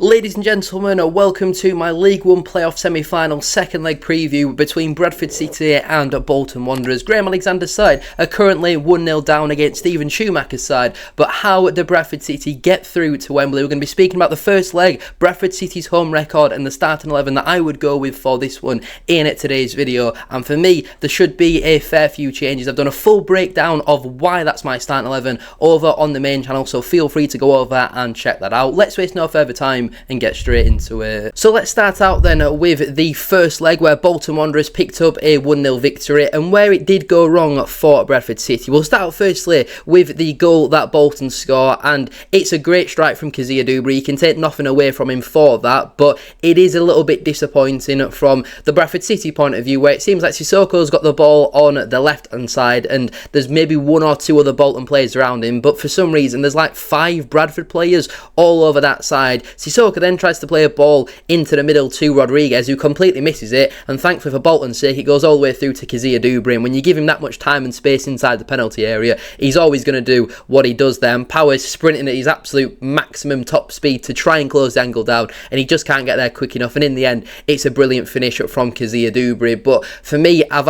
Ladies and gentlemen, welcome to my League One playoff semi-final second leg preview between Bradford City and Bolton Wanderers. Graham Alexander's side are currently 1-0 down against Stephen Schumacher's side, but how did Bradford City get through to Wembley? We're going to be speaking about the first leg, Bradford City's home record and the starting 11 that I would go with for this one in today's video. And for me, there should be a fair few changes. I've done a full breakdown of why that's my starting 11 over on the main channel, so feel free to go over and check that out. Let's waste no further time and get straight into it. So let's start out then with the first leg where Bolton Wanderers picked up a 1-0 victory and where it did go wrong for Bradford City. We'll start out firstly with the goal that Bolton score, and it's a great strike from Kezia Dubry. You can take nothing away from him for that, but it is a little bit disappointing from the Bradford City point of view, where it seems like Sissoko's got the ball on the left hand side and there's maybe one or two other Bolton players around him, but for some reason there's like 5 Bradford players all over that side. Sissoko then tries to play a ball into the middle to Rodriguez, who completely misses it, and thankfully for Bolton's sake it goes all the way through to Kezia Dubry, and when you give him that much time and space inside the penalty area, he's always going to do what he does there. And Powers sprinting at his absolute maximum top speed to try and close the angle down, and he just can't get there quick enough, and in the end it's a brilliant finish from Kezia Dubry. But for me, I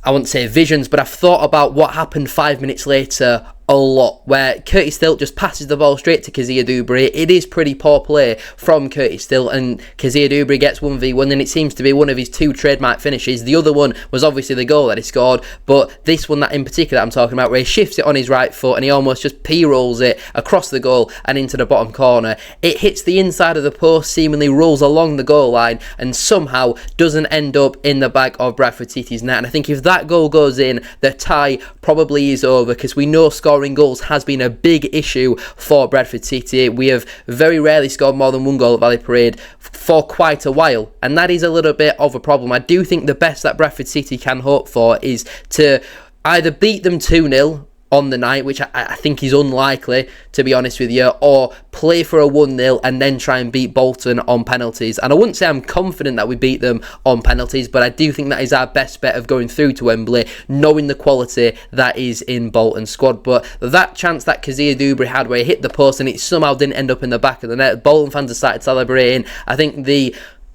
wouldn't say visions, but I've thought about what happened 5 minutes later a lot, where Curtis Still just passes the ball straight to Kezia Dubry. It is pretty poor play from Curtis Still, and Kezia Dubry gets 1v1, and it seems to be one of his 2 trademark finishes. The other one was obviously the goal that he scored, but this one that in particular that I'm talking about, where he shifts it on his right foot and he almost just p-rolls it across the goal and into the bottom corner. It hits the inside of the post, seemingly rolls along the goal line, and somehow doesn't end up in the back of Bradford City's net. And I think if that goal goes in, the tie probably is over, because we know scoring goals has been a big issue for Bradford City. We have very rarely scored more than 1 goal at Valley Parade for quite a while, and that is a little bit of a problem. I do think the best that Bradford City can hope for is to either beat them 2-0 on the night, which I think is unlikely, to be honest with you, or play for a 1-0 and then try and beat Bolton on penalties. And I wouldn't say I'm confident that we beat them on penalties, but I do think that is our best bet of going through to Wembley, knowing the quality that is in Bolton's squad. But that chance that Kezia Dubry had where he hit the post and it somehow didn't end up in the back of the net, Bolton fans have started celebrating. I think the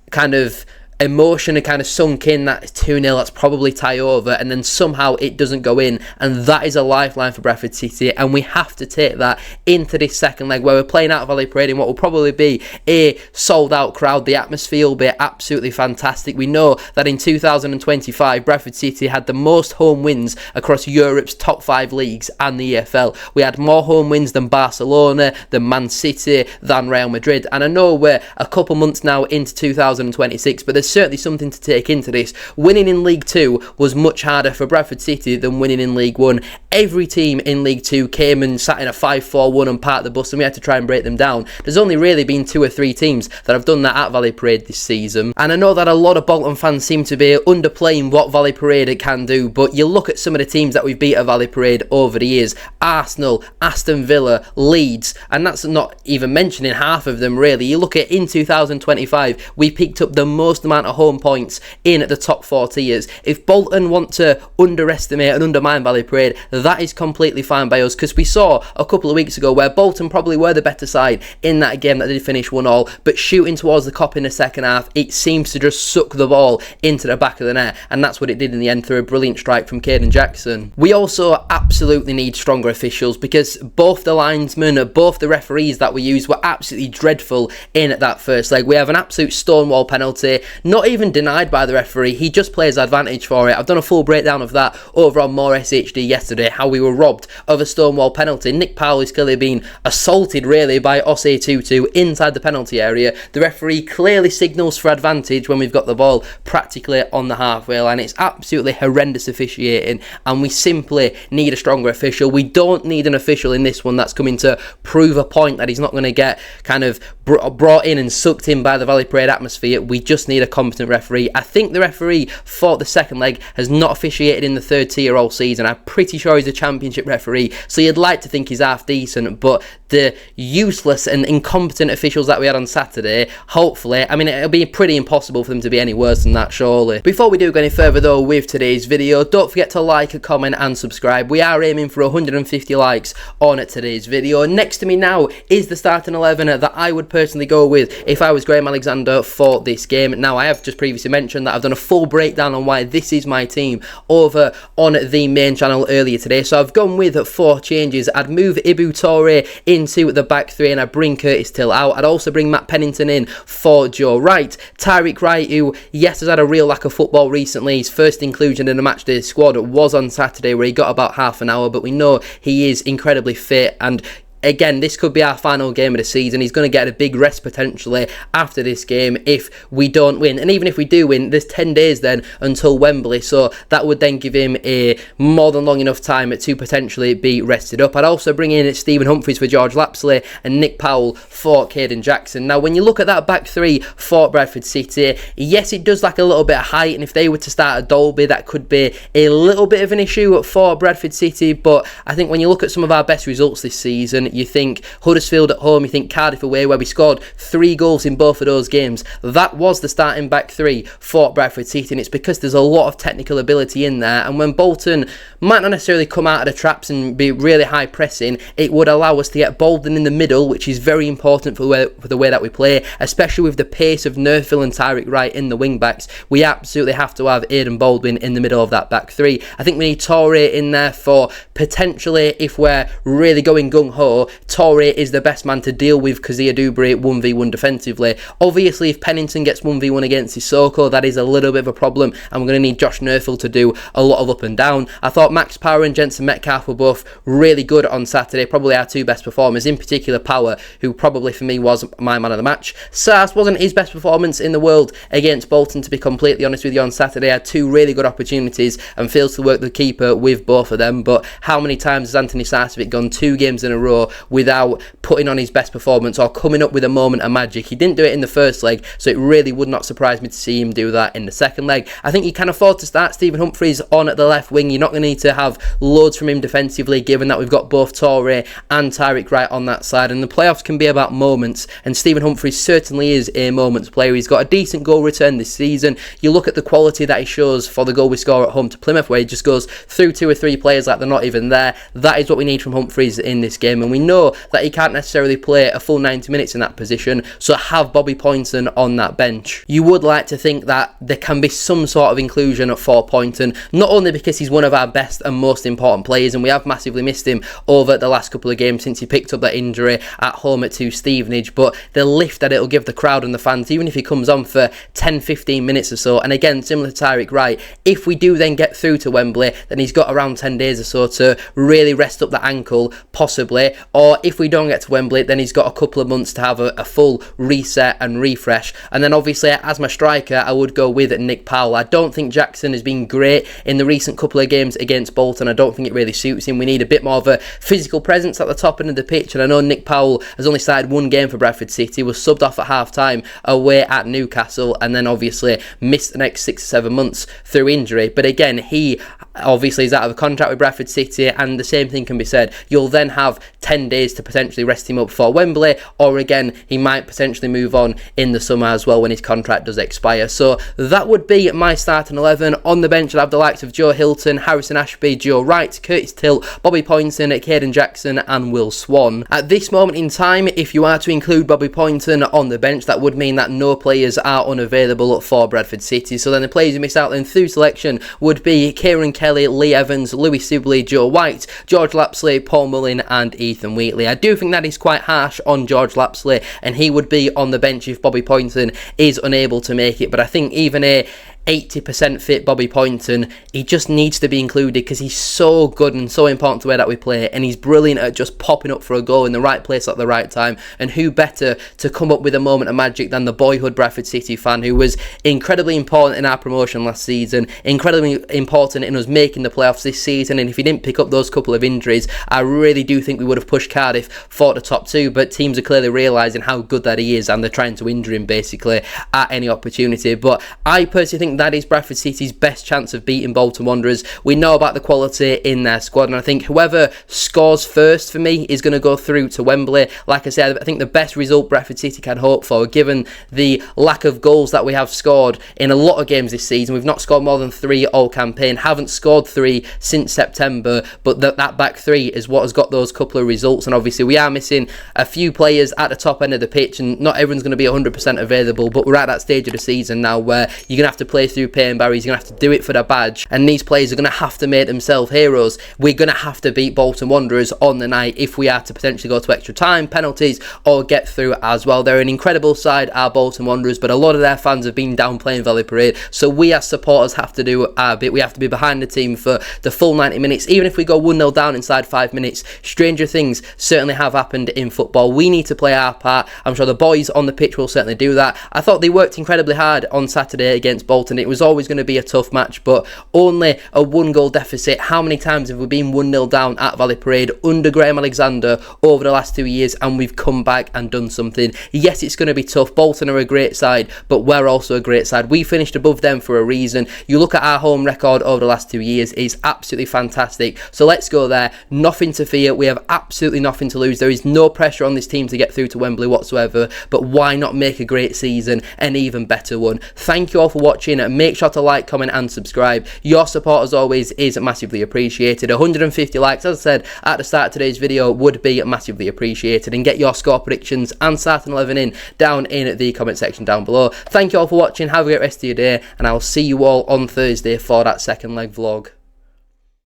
kind of emotion had kind of sunk in that 2-0, that's probably tie over, and then somehow it doesn't go in, and that is a lifeline for Bradford City, and we have to take that into this second leg where we're playing out of Valley Parade in what will probably be a sold out crowd. The atmosphere will be absolutely fantastic. We know that in 2025 Bradford City had the most home wins across Europe's top 5 leagues and the EFL. We had more home wins than Barcelona, than Man City, than Real Madrid, and I know we're a couple months now into 2026, but there's certainly something to take into this. Winning in League 2 was much harder for Bradford City than winning in League 1. Every team in League 2 came and sat in a 5-4-1 and parked the bus, and we had to try and break them down. There's only really been 2 or 3 teams that have done that at Valley Parade this season, and I know that a lot of Bolton fans seem to be underplaying what Valley Parade can do, but you look at some of the teams that we've beat at Valley Parade over the years: Arsenal, Aston Villa, Leeds, and that's not even mentioning half of them really. You look at in 2025 we picked up the most amount of home points in the top 4 tiers. If Bolton want to underestimate and undermine Valley Parade, that is completely fine by us, because we saw a couple of weeks ago where Bolton probably were the better side in that game that did finish 1-1, but shooting towards the Kop in the second half, it seems to just suck the ball into the back of the net, and that's what it did in the end through a brilliant strike from Caden Jackson. We also absolutely need stronger officials, because both the linesmen, both the referees that we used were absolutely dreadful in that first leg. We have an absolute stonewall penalty, not even denied by the referee, he just plays advantage for it. I've done a full breakdown of that over on More SHD yesterday, how we were robbed of a stonewall penalty. Nick Powell is clearly being assaulted really by Osei Tutu inside the penalty area. The referee clearly signals for advantage when we've got the ball practically on the halfway line. It's absolutely horrendous officiating, and we simply need a stronger official. We don't need an official in this one that's coming to prove a point that he's not going to get kind of brought in and sucked in by the Valley Parade atmosphere. We just need a competent referee. I think the referee for the second leg has not officiated in the third tier all season. I'm pretty sure he's a championship referee, so you'd like to think he's half decent, but the useless and incompetent officials that we had on Saturday, hopefully, I mean, it'll be pretty impossible for them to be any worse than that, surely. Before we do go any further though with today's video, don't forget to like, comment and subscribe. We are aiming for 150 likes on today's video. Next to me now is the starting 11 that I would personally go with if I was Graham Alexander for this game. Now, I have just previously mentioned that I've done a full breakdown on why this is my team over on the main channel earlier today, so I've gone with 4 changes. I'd move Ibu Toure into the back 3 and I'd bring Curtis Till out. I'd also bring Matt Pennington in for Joe Wright. Tyreek Wright, who, yes, has had a real lack of football recently. His first inclusion in the matchday squad was on Saturday, where he got about half an hour, but we know he is incredibly fit, and again, this could be our final game of the season. He's going to get a big rest potentially after this game if we don't win. And even if we do win, there's 10 days then until Wembley, so that would then give him a more than long enough time to potentially be rested up. I'd also bring in Stephen Humphries for George Lapsley and Nick Powell for Caden Jackson. Now, when you look at that back 3 for Bradford City, yes, it does lack a little bit of height, and if they were to start at Dolby, that could be a little bit of an issue for Bradford City, but I think when you look at some of our best results this season, you think Huddersfield at home, you think Cardiff away, where we scored 3 goals in both of those games. That was the starting back 3 for Bradford City, and it's because there's a lot of technical ability in there, and when Bolton might not necessarily come out of the traps and be really high pressing, it would allow us to get Bolton in the middle, which is very important for the way that we play, especially with the pace of Nerfil and Tyreek Wright in the wing backs. We absolutely have to have Aidan Baldwin in the middle of that back 3. I think we need Toure in there for potentially, if we're really going gung-ho, Toure is the best man to deal with Kazia Doubre 1v1 defensively. Obviously, if Pennington gets 1v1 against Sissoko, that is a little bit of a problem, and we're going to need Josh Nerfil to do a lot of up and down. I thought Max Power and Jensen Metcalf were both really good on Saturday, probably our 2 best performers, in particular Power, who probably for me was my man of the match. Sars wasn't his best performance in the world against Bolton, to be completely honest with you. On Saturday, had 2 really good opportunities and fails to work the keeper with both of them, but how many times has Anthony Sarcevic gone 2 games in a row without putting on his best performance or coming up with a moment of magic? He didn't do it in the first leg, so it really would not surprise me to see him do that in the second leg. I think you can afford to start Stephen Humphries on at the left wing. You're not going to need to have loads from him defensively, given that we've got both Toure and Tyreek Wright on that side, and the playoffs can be about moments, and Stephen Humphries certainly is a moments player. He's got a decent goal return this season. You look at the quality that he shows for the goal we score at home to Plymouth, where he just goes through 2 or 3 players like they're not even there. That is what we need from Humphries in this game, and we know that he can't necessarily play a full 90 minutes in that position, so have Bobby Poynton on that bench. You would like to think that there can be some sort of inclusion for Poynton, not only because he's one of our best and most important players, and we have massively missed him over the last couple of games since he picked up that injury at home at 2 Stevenage, but the lift that it'll give the crowd and the fans, even if he comes on for 10-15 minutes or so, and again, similar to Tyreek Wright, if we do then get through to Wembley, then he's got around 10 days or so to really rest up the ankle, possibly, or if we don't get to Wembley, then he's got a couple of months to have a full reset and refresh. And then obviously, as my striker, I would go with Nick Powell. I don't think Jackson has been great in the recent couple of games against Bolton. I don't think it really suits him. We need a bit more of a physical presence at the top end of the pitch, and I know Nick Powell has only started 1 game for Bradford City, was subbed off at half-time away at Newcastle, and then obviously missed the next 6 or 7 months through injury. But again, he obviously is out of a contract with Bradford City, and the same thing can be said. You'll then have 10 days to potentially rest him up for Wembley, or again, he might potentially move on in the summer as well when his contract does expire. So that would be my starting 11. On the bench, I'll have the likes of Joe Hilton, Harrison Ashby, Joe Wright, Curtis Till, Bobby Poynton, Caden Jackson and Will Swan. At this moment in time, if you are to include Bobby Poynton on the bench, that would mean that no players are unavailable for Bradford City. So then the players who miss out then through selection would be Kieran Kelly, Lee Evans, Louis Sibley, Joe White, George Lapsley, Paul Mullin and Ethan Wheatley. I do think that is quite harsh on George Lapsley, and he would be on the bench if Bobby Poynton is unable to make it, but I think even a 80% fit Bobby Poynton. He just needs to be included because he's so good and so important to the way that we play, and he's brilliant at just popping up for a goal in the right place at the right time. And who better to come up with a moment of magic than the boyhood Bradford City fan who was incredibly important in our promotion last season, incredibly important in us making the playoffs this season. And if he didn't pick up those couple of injuries, I really do think we would have pushed Cardiff for the top two, but teams are clearly realising how good that he is, and they're trying to injure him basically at any opportunity. But I personally think that is Bradford City's best chance of beating Bolton Wanderers. We know about the quality in their squad, and I think whoever scores first for me is going to go through to Wembley. Like I said, I think the best result Bradford City can hope for, given the lack of goals that we have scored in a lot of games this season. We've not scored more than 3 all campaign, haven't scored 3 since September, but that back 3 is what has got those couple of results. And obviously we are missing a few players at the top end of the pitch, and not everyone's going to be 100% available, but we're at that stage of the season now where you're going to have to play through pain barriers, you're going to have to do it for the badge, and these players are going to have to make themselves heroes. We're going to have to beat Bolton Wanderers on the night if we are to potentially go to extra time, penalties, or get through as well. They're an incredible side, our Bolton Wanderers, but a lot of their fans have been downplaying Valley Parade, so we as supporters have to do our bit. We have to be behind the team for the full 90 minutes. Even if we go 1-0 down inside 5 minutes, stranger things certainly have happened in football. We need to play our part. I'm sure the boys on the pitch will certainly do that. I thought they worked incredibly hard on Saturday against Bolton. It was always going to be a tough match, but only a 1-goal deficit. How many times have we been 1-0 down at Valley Parade under Graham Alexander over the last 2 years, and we've come back and done something? Yes, it's going to be tough. Bolton are a great side, but we're also a great side. We finished above them for a reason. You look at our home record over the last 2 years, it's absolutely fantastic. So let's go there. Nothing to fear. We have absolutely nothing to lose. There is no pressure on this team to get through to Wembley whatsoever, but why not make a great season an even better one? Thank you all for watching. Make sure to like, comment and subscribe. Your support as always is massively appreciated. 150 likes, as I said at the start of today's video, would be massively appreciated. And get your score predictions and starting 11 in down in the comment section down below. Thank you all for watching. Have a great rest of your day, and I will see you all on Thursday for that second leg vlog.